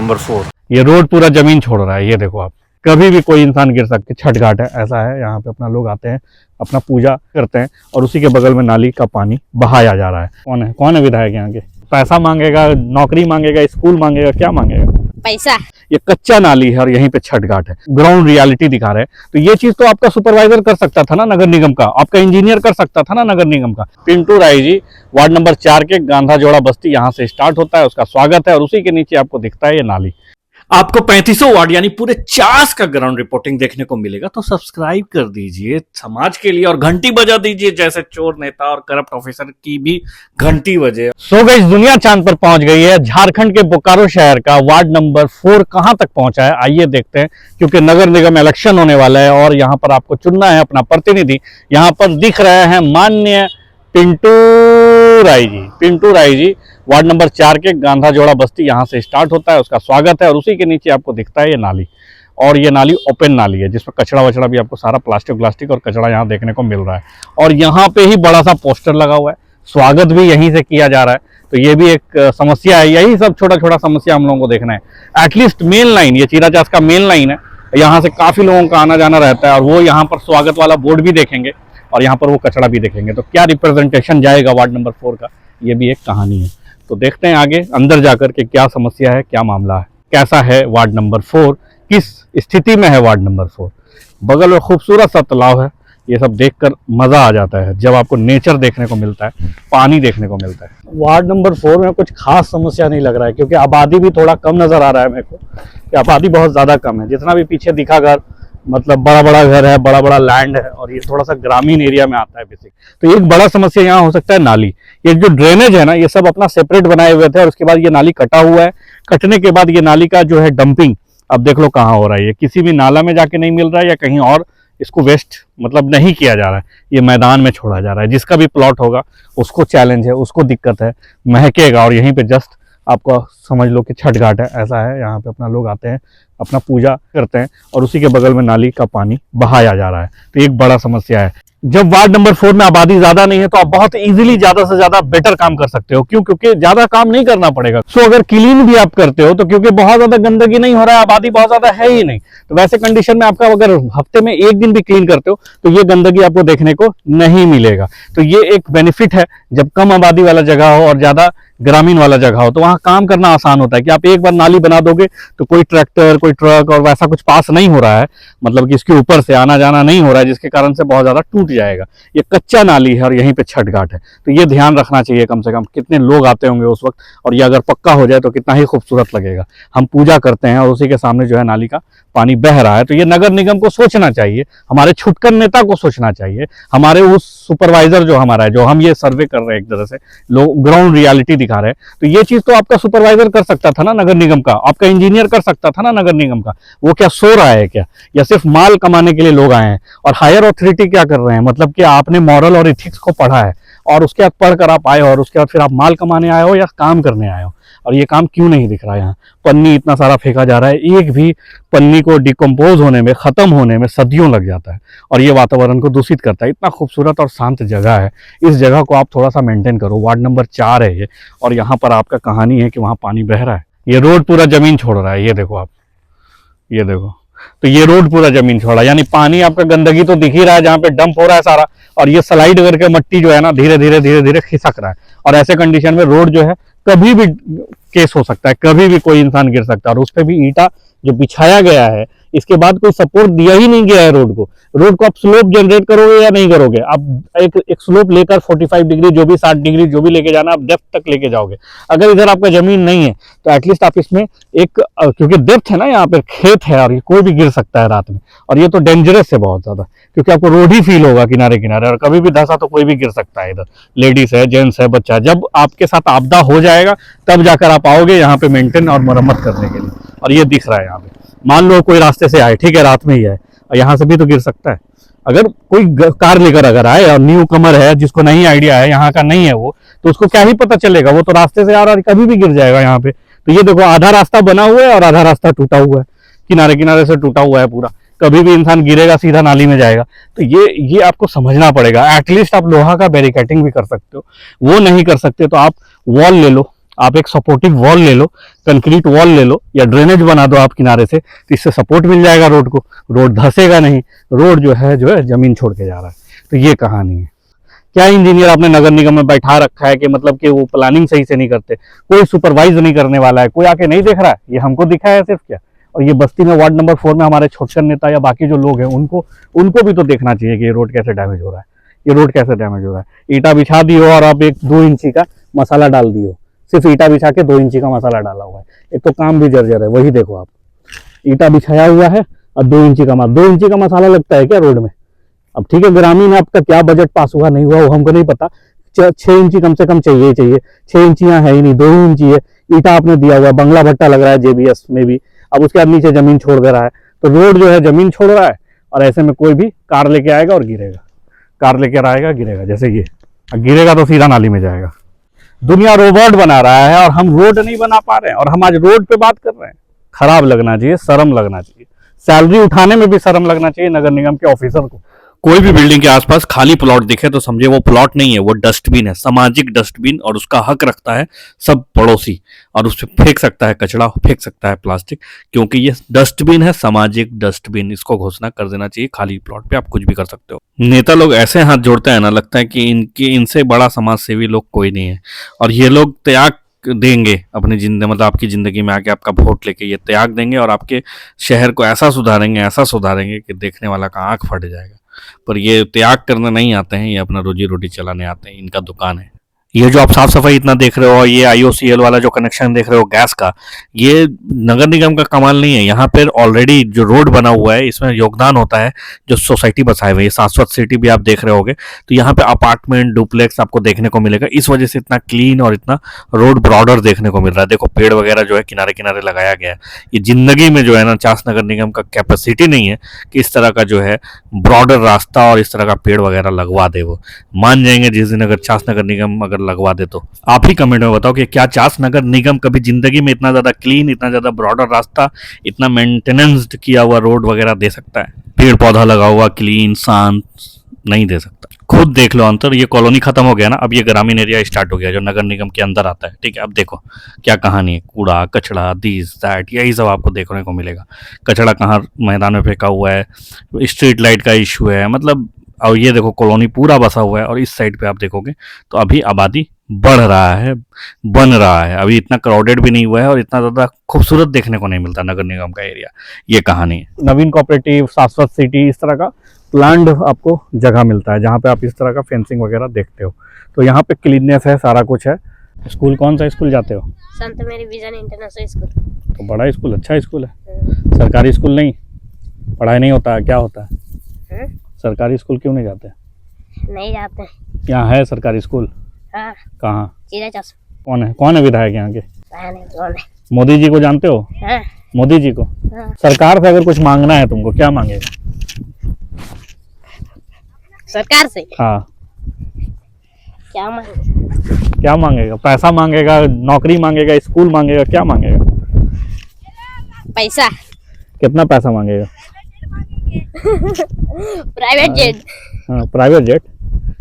Number 4 ये road पूरा जमीन छोड़ रहा है। ये देखो आप, कभी भी कोई इंसान गिर सकते। छठ घाट है, ऐसा है, यहाँ पे अपना लोग आते हैं, अपना पूजा करते हैं और उसी के बगल में नाली का पानी बहाया जा रहा है। कौन है विधायक यहाँ के? पैसा मांगेगा, नौकरी मांगेगा, स्कूल मांगेगा, क्या मांगेगा? पैसा। ये कच्चा नाली है और यहीं पे छठ घाट है। ग्राउंड रियलिटी दिखा रहे हैं। तो ये चीज तो आपका सुपरवाइजर कर सकता था ना, नगर निगम का, आपका इंजीनियर कर सकता था ना, नगर निगम का। पिंटू राय जी, वार्ड नंबर 4 के गांधा जोड़ा बस्ती, यहाँ से स्टार्ट होता है, उसका स्वागत है और उसी के नीचे आपको दिखता है ये नाली। आपको 3500 वार्ड यानी पूरे 40 का ग्राउंड रिपोर्टिंग देखने को मिलेगा, तो सब्सक्राइब कर दीजिए समाज के लिए और घंटी बजा दीजिए, जैसे चोर नेता और करप्ट ऑफिसर की भी घंटी बजे। सो गाइस, दुनिया चांद पर पहुंच गई है। झारखंड के बोकारो शहर का वार्ड नंबर 4 कहां तक पहुंचा है, आइए देखते हैं, क्योंकि नगर निगम इलेक्शन होने वाला है और यहां पर आपको चुनना है अपना प्रतिनिधि। यहां पर दिख रहे हैं माननीय पिंटू राय जी, वार्ड नंबर 4 के गांधा जोड़ा बस्ती, यहाँ से स्टार्ट होता है, उसका स्वागत है और उसी के नीचे आपको दिखता है ये नाली। और ये नाली ओपन नाली है, जिसमें कचरा वचड़ा भी आपको सारा प्लास्टिक और कचरा यहाँ देखने को मिल रहा है। और यहाँ पे ही बड़ा सा पोस्टर लगा हुआ है, स्वागत भी यहीं से किया जा रहा है। तो ये भी एक समस्या है, यही सब छोटा समस्या हम लोगों को देखना है। एटलीस्ट मेन लाइन, ये चीराचास का मेन लाइन है, यहाँ से काफी लोगों का आना जाना रहता है और वो यहाँ पर स्वागत वाला बोर्ड भी देखेंगे और यहाँ पर वो कचरा भी देखेंगे। तो क्या रिप्रेजेंटेशन जाएगा वार्ड नंबर 4 का, ये भी एक कहानी है। तो देखते हैं आगे अंदर जाकर के क्या समस्या है, क्या मामला है, कैसा है वार्ड नंबर 4, किस स्थिति में है वार्ड नंबर 4। बगल में खूबसूरत सा तालाब है, ये सब देखकर मजा आ जाता है जब आपको नेचर देखने को मिलता है, पानी देखने को मिलता है। वार्ड नंबर 4 में कुछ खास समस्या नहीं लग रहा है, क्योंकि आबादी भी थोड़ा कम नजर आ रहा है मेरे को, कि आबादी बहुत ज्यादा कम है। जितना भी पीछे दिखा घर, मतलब बड़ा घर है, बड़ा लैंड है और ये थोड़ा सा ग्रामीण एरिया में आता है बेसिक। तो एक बड़ा समस्या यहाँ हो सकता है नाली। ये जो ड्रेनेज है ना, ये सब अपना सेपरेट बनाए हुए थे और उसके बाद ये नाली कटा हुआ है। कटने के बाद ये नाली का जो है डंपिंग, अब देख लो कहाँ हो रहा है। ये किसी भी नाला में जाके नहीं मिल रहा है या कहीं और इसको वेस्ट मतलब नहीं किया जा रहा है, ये मैदान में छोड़ा जा रहा है। जिसका भी प्लॉट होगा उसको चैलेंज है, उसको दिक्कत है, महकेगा। और यहीं पे जस्ट आपको समझ लो कि छठ घाट है, ऐसा है, यहाँ पे अपना लोग आते हैं, अपना पूजा करते हैं और उसी के बगल में नाली का पानी बहाया जा रहा है। तो एक बड़ा समस्या है। जब वार्ड नंबर 4 में आबादी ज्यादा नहीं है तो आप बहुत इजीली ज्यादा से ज्यादा बेटर काम कर सकते हो। क्यों? क्योंकि ज्यादा काम नहीं करना पड़ेगा। सो अगर क्लीन भी आप करते हो तो क्योंकि बहुत ज्यादा गंदगी नहीं हो रहा है, आबादी बहुत ज्यादा है ही नहीं, तो वैसे कंडीशन में आपका अगर हफ्ते में एक दिन भी क्लीन करते हो तो ये गंदगी आपको देखने को नहीं मिलेगा। तो ये एक बेनिफिट है, जब कम आबादी वाला जगह हो और ज्यादा ग्रामीण वाला जगह हो तो वहां काम करना आसान होता है। कि आप एक बार नाली बना दोगे तो कोई ट्रैक्टर, कोई ट्रक और वैसा कुछ पास नहीं हो रहा है, मतलब कि इसके ऊपर से आना जाना नहीं हो रहा है, जिसके कारण से बहुत ज्यादा टूट जाएगा। ये कच्चा नाली है और यहीं पे छठ घाट है, तो ये ध्यान रखना चाहिए कम से कम। कितने लोग आते होंगे उस वक्त, और ये अगर पक्का हो जाए तो कितना ही खूबसूरत लगेगा। हम पूजा करते हैं और उसी के सामने जो है नाली का पानी बह रहा है। तो ये नगर निगम को सोचना चाहिए, हमारे छुटकर नेता को सोचना चाहिए, हमारे उस सुपरवाइजर जो हमारा है, जो हम ये सर्वे कर रहे हैं, एक तरह से लोग ग्राउंड रियलिटी दिखा रहे हैं। तो ये चीज तो आपका सुपरवाइजर कर सकता था ना, नगर निगम का, आपका इंजीनियर कर सकता था ना, नगर निगम का। वो क्या सो रहा है क्या, या सिर्फ माल कमाने के लिए लोग आए हैं? और हायर अथॉरिटी क्या कर रहे हैं, मतलब कि आपने मॉरल और इथिक्स को पढ़ा है और उसके बाद पढ़कर आप आए हो और उसके बाद फिर आप माल कमाने आए हो या काम करने आए हो? और ये काम क्यों नहीं दिख रहा है? यहाँ पन्नी इतना सारा फेंका जा रहा है, एक भी पन्नी को डिकम्पोज होने में, खत्म होने में सदियों लग जाता है और ये वातावरण को दूषित करता है। इतना खूबसूरत और शांत जगह है, इस जगह को आप थोड़ा सा मेंटेन करो। वार्ड नंबर 4 है ये, और यहाँ पर आपका कहानी है कि वहाँ पानी बह रहा है। ये रोड पूरा जमीन छोड़ रहा है, ये देखो आप, ये देखो। तो ये रोड पूरा जमीन छोड़ा, यानी पानी आपका गंदगी तो दिख ही रहा है जहाँ पे डंप हो रहा है सारा, और ये स्लाइड करके मट्टी जो है ना धीरे धीरे खिसक रहा है। और ऐसे कंडीशन में रोड जो है कभी भी केस हो सकता है, कभी भी कोई इंसान गिर सकता है। और उस पर भी ईंटा जो बिछाया गया है, इसके बाद कोई सपोर्ट दिया ही नहीं गया है रोड को। रोड को आप स्लोप जनरेट करोगे या नहीं करोगे? आप एक स्लोप लेकर 45 डिग्री जो भी 60 डिग्री जो भी लेके जाना, आप डेप्थ तक लेके जाओगे। अगर इधर आपका जमीन नहीं है तो एटलीस्ट आप इसमें एक, क्योंकि डेप्थ है ना, यहाँ पे खेत है और कोई भी गिर सकता है रात में, और ये तो डेंजरस है बहुत ज्यादा, क्योंकि आपको रोड ही फील होगा किनारे किनारे, और कभी भी धंसा तो कोई भी गिर सकता है। इधर लेडीज है, जेंट्स है, बच्चा है। जब आपके साथ आपदा हो जाएगा तब जाकर आप आओगे यहाँ पे मेंटेन और मरम्मत करने के लिए। और ये दिख रहा है यहाँ पे, मान लो कोई रास्ते से आए, ठीक है, रात में ही है, और यहाँ से भी तो गिर सकता है। अगर कोई कार लेकर अगर आए और न्यू कमर है, जिसको नहीं आइडिया है, यहाँ का नहीं है वो, तो उसको क्या ही पता चलेगा? वो तो रास्ते से आ रहा है, कभी भी गिर जाएगा यहाँ पे। तो ये देखो, आधा रास्ता बना हुआ है और आधा रास्ता टूटा हुआ है, किनारे किनारे से टूटा हुआ है पूरा। कभी भी इंसान गिरेगा, सीधा नाली में जाएगा। तो ये आपको समझना पड़ेगा। एटलीस्ट आप लोहा का बैरिकेटिंग भी कर सकते हो, वो नहीं कर सकते तो आप वॉल ले लो, आप एक सपोर्टिव वॉल ले लो, कंक्रीट वॉल ले लो या ड्रेनेज बना दो आप किनारे से, तो इससे सपोर्ट मिल जाएगा रोड को, रोड धंसेगा नहीं। रोड जो है जमीन छोड़ के जा रहा है। तो ये कहानी है। क्या इंजीनियर आपने नगर निगम में बैठा रखा है कि मतलब कि वो प्लानिंग सही से नहीं करते, कोई सुपरवाइज नहीं करने वाला है, कोई आके नहीं देख रहा है, ये हमको दिखा है सिर्फ क्या। और ये बस्ती में वार्ड नंबर 4 में हमारे छोटकर नेता या बाकी जो लोग हैं उनको भी तो देखना चाहिए कि ये रोड कैसे डैमेज हो रहा है, ये रोड कैसे डैमेज हो रहा है। ईटा बिछा दी हो और आप एक 2 इंची का मसाला डाल दी हो, सिर्फ ईटा बिछा के 2 इंची का मसाला डाला हुआ है, एक तो काम भी जर्जर है। वही देखो आप, ईटा बिछाया हुआ है और 2 इंची का 2 इंची का मसाला लगता है क्या रोड में। अब ठीक है, ग्रामीण आपका क्या बजट पास हुआ नहीं हुआ वो हमको नहीं पता, 6 इंची कम से कम चाहिए ही चाहिए। 6 इंचियां है ही नहीं, 2 इंची है। ईटा आपने दिया हुआ, बंगला भट्टा लग रहा है जेबीएस में भी, अब उसके बाद नीचे जमीन छोड़ दे रहा है। तो रोड जो है जमीन छोड़ रहा है और ऐसे में कोई भी कार लेके आएगा और गिरेगा, कार लेकर आएगा गिरेगा, जैसे ये गिरेगा तो सीधा नाली में जाएगा। दुनिया रोबोट बना रहा है और हम रोड नहीं बना पा रहे हैं, और हम आज रोड पे बात कर रहे हैं। खराब लगना चाहिए, शर्म लगना चाहिए, सैलरी उठाने में भी शर्म लगना चाहिए नगर निगम के ऑफिसर को। कोई भी बिल्डिंग के आसपास खाली प्लॉट दिखे तो समझे वो प्लॉट नहीं है, वो डस्टबिन है, सामाजिक डस्टबिन, और उसका हक रखता है सब पड़ोसी, और उस पर फेंक सकता है कचरा, फेंक सकता है प्लास्टिक, क्योंकि ये डस्टबिन है, सामाजिक डस्टबिन। इसको घोषणा कर देना चाहिए, खाली प्लॉट पे आप कुछ भी कर सकते हो। नेता लोग ऐसे हाथ जोड़ते हैं ना, लगता है कि इनसे बड़ा समाज सेवी लोग कोई नहीं है, और ये लोग त्याग देंगे अपनी जिंदगी, मतलब आपकी जिंदगी में आके आपका वोट लेके ये त्याग देंगे और आपके शहर को ऐसा सुधारेंगे कि देखने वाला का आंख फट जाएगा। पर ये त्याग करने नहीं आते हैं, ये अपना रोजी रोटी चलाने आते हैं, इनका दुकान है। ये जो आप साफ सफाई इतना देख रहे हो, ये IOCL वाला जो कनेक्शन देख रहे हो गैस का, ये नगर निगम का कमाल नहीं है। यहाँ पर ऑलरेडी जो रोड बना हुआ है इसमें योगदान होता है जो सोसाइटी बसाए हुए, शाश्वत सिटी भी आप देख रहे होगे, तो यहाँ पे अपार्टमेंट डुप्लेक्स आपको देखने को मिलेगा। इस वजह से इतना क्लीन और इतना रोड ब्रॉडर देखने को मिल रहा है। देखो पेड़ वगैरह जो है किनारे किनारे लगाया गया है। ये जिंदगी में जो है ना, चास नगर निगम का कैपेसिटी नहीं है कि इस तरह का जो है ब्रॉडर रास्ता और इस तरह का पेड़ वगैरह लगवा दे। वो मान जाएंगे जिस दिन अगर चास नगर निगम अगर लगवा दे तो। आप ही कमेंट में बताओ कि क्या चास नगर निगम कभी जिंदगी में इतना ज्यादा क्लीन, इतना ज्यादा ब्रॉडर रास्ता, इतना मेंटेनेंस्ड किया हुआ रोड वगैरह दे सकता है? पेड़ पौधा लगा हुआ क्लीन शांत नहीं दे सकता। खुद देख लो अंतर। ये कॉलोनी खत्म हो गया ना, अब ये ग्रामीण एरिया स्टार्ट हो गया जो नगर निगम के अंदर आता है। ठीक है, अब देखो क्या कहानी है, कूड़ा कचड़ा दिस दैट यही सब आपको देखने को मिलेगा। कचड़ा कहाँ मैदान में फेंका हुआ है, स्ट्रीट लाइट का इशू है, मतलब। और ये देखो कॉलोनी पूरा बसा हुआ है, और इस साइड पे आप देखोगे तो अभी आबादी बढ़ रहा है, बन रहा है, अभी इतना क्राउडेड भी नहीं हुआ है और इतना ज़्यादा खूबसूरत देखने को नहीं मिलता नगर निगम का एरिया। ये कहानी है। नवीन कोऑपरेटिव, शाश्वत सिटी, इस तरह का प्लान्ड आपको जगह मिलता है जहाँ पे आप इस तरह का फेंसिंग वगैरह देखते हो। तो यहाँ पे क्लीननेस है, सारा कुछ है। स्कूल कौन सा स्कूल जाते हो? संत मेरी विजन इंटरनेशनल स्कूल। तो बड़ा स्कूल, अच्छा स्कूल है। सरकारी स्कूल नहीं पढ़ाई नहीं होता है, क्या होता है? सरकारी स्कूल क्यों नहीं जाते? नहीं जाते। यहाँ है सरकारी स्कूल? हाँ। कहाँ? कौन है विधायक यहाँ के? कौन है? मोदी जी को जानते हो? हाँ। मोदी जी को? हाँ। सरकार से अगर कुछ मांगना है तुमको, क्या मांगेगा? सरकार से? हाँ। क्या मांगेगा? पैसा मांगेगा, नौकरी मांगेगा, स्कूल मांगेगा, क्या मांगेगा? पैसा। कितना पैसा मांगेगा? Private jet. हाँ, प्राइवेट जेट।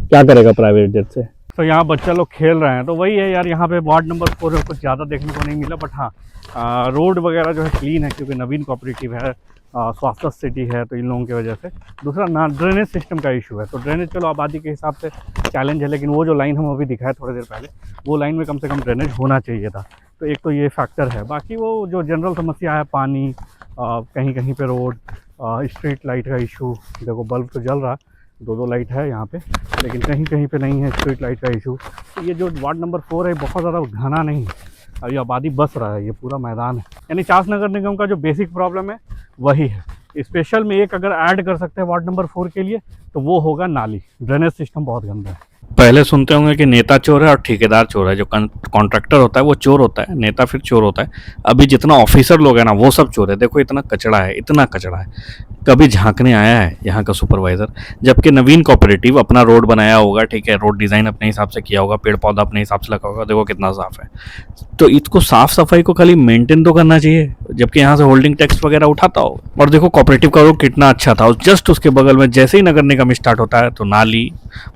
क्या करेगा प्राइवेट जेट से? तो यहाँ बच्चा लोग खेल रहे हैं, तो वही है यार। यहाँ पे वार्ड नंबर 4 में कुछ ज़्यादा देखने को नहीं मिला, बट हाँ रोड वगैरह जो है क्लीन है, क्योंकि नवीन कोऑपरेटिव है, स्वास्थ्य सिटी है, तो इन लोगों की वजह से। दूसरा ना ड्रेनेज सिस्टम का इशू है। तो ड्रेनेज चलो आबादी के हिसाब से चैलेंज है, लेकिन वो जो लाइन हम अभी दिखाए थोड़ी देर पहले, वो लाइन में कम से कम ड्रेनेज होना चाहिए था। तो एक तो ये फैक्टर है। बाकी वो जो जनरल समस्या है, पानी, कहीं कहीं पे रोड, स्ट्रीट लाइट का इशू, देखो बल्ब तो जल रहा है, 2 लाइट है यहाँ पे, लेकिन कहीं कहीं पे नहीं है स्ट्रीट लाइट का इशू। तो ये जो वार्ड नंबर 4 है बहुत ज़्यादा घना नहीं है, अभी आबादी बस रहा है, ये पूरा मैदान है। यानी चास नगर निगम का जो बेसिक प्रॉब्लम है वही है। स्पेशल में एक अगर ऐड कर सकते हैं वार्ड नंबर 4 के लिए तो वो होगा नाली। ड्रेनेज सिस्टम बहुत गंदा है। पहले सुनते होंगे कि नेता चोर है और ठेकेदार चोर है। जो कॉन्ट्रैक्टर होता है वो चोर होता है, नेता फिर चोर होता है। अभी जितना ऑफिसर लोग हैं ना वो सब चोर है। देखो इतना कचरा है, इतना कचरा है। कभी झांकने आया है यहाँ का सुपरवाइजर? जबकि नवीन कोऑपरेटिव अपना रोड बनाया होगा, ठीक है, रोड डिज़ाइन अपने हिसाब से किया होगा, पेड़ पौधा अपने हिसाब से लगा होगा, देखो कितना साफ है। तो इसको साफ सफाई को खाली मेंटेन तो करना चाहिए, जबकि यहाँ से होल्डिंग टैक्स वगैरह उठाता हो। और देखो कोऑपरेटिव का रोड कितना अच्छा था, जस्ट उसके बगल में जैसे ही नगर निगम स्टार्ट होता है तो नाली,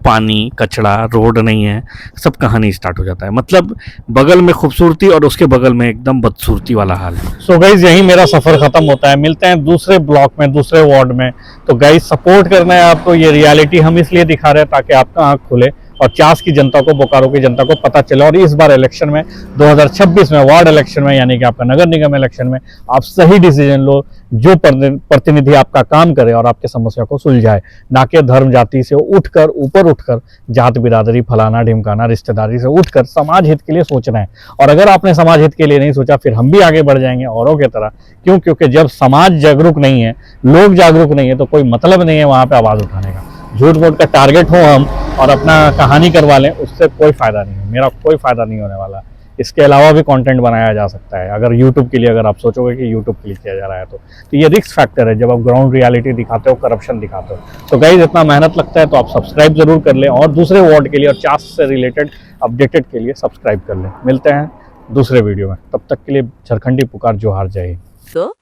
पानी, कचरा कचड़ा, रोड नहीं है, सब कहानी स्टार्ट हो जाता है। मतलब बगल में खूबसूरती और उसके बगल में एकदम बदसूरती वाला हाल है। सो गाइज यही मेरा सफर खत्म होता है। मिलते हैं दूसरे ब्लॉक में, दूसरे वार्ड में। तो गाइज सपोर्ट करना है आपको। ये रियलिटी हम इसलिए दिखा रहे हैं ताकि आपका आंख खुले और चास की जनता को, बोकारो की जनता को पता चले। और इस बार इलेक्शन में 2026 में वार्ड इलेक्शन में, यानी कि आपका नगर निगम इलेक्शन में, आप सही डिसीजन लो जो प्रतिनिधि आपका काम करे और आपके समस्या को सुलझाए, ना कि धर्म जाति से उठकर, ऊपर उठकर जात बिरादरी, फलाना ढिमकाना, रिश्तेदारी से उठकर समाज हित के लिए सोचना है। और अगर आपने समाज हित के लिए नहीं सोचा, फिर हम भी आगे बढ़ जाएंगे औरों की तरह। क्यों? क्योंकि जब समाज जागरूक नहीं है, लोग जागरूक नहीं है, तो कोई मतलब नहीं है वहां पे आवाज उठाने का। झूठ मूठ का टारगेट हो हम और अपना कहानी करवा लें, उससे कोई फायदा नहीं है। मेरा कोई फायदा नहीं होने वाला। इसके अलावा भी कंटेंट बनाया जा सकता है, अगर यूट्यूब के लिए, अगर आप सोचोगे कि यूट्यूब के लिए किया जा रहा है तो ये रिस्क फैक्टर है जब आप ग्राउंड रियलिटी दिखाते हो, करप्शन दिखाते हो। तो गाइस इतना मेहनत लगता है तो आप सब्सक्राइब जरूर कर लें, और दूसरे वार्ड के लिए और चास से रिलेटेड अपडेटेड के लिए सब्सक्राइब कर लें। मिलते हैं दूसरे वीडियो में, तब तक के लिए झारखंडी पुकार जोहार, जय हिंद। तो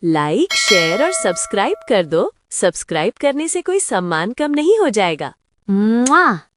लाइक, शेयर और सब्सक्राइब कर दो। सब्सक्राइब करने से कोई सम्मान कम नहीं हो जाएगा। मुआ।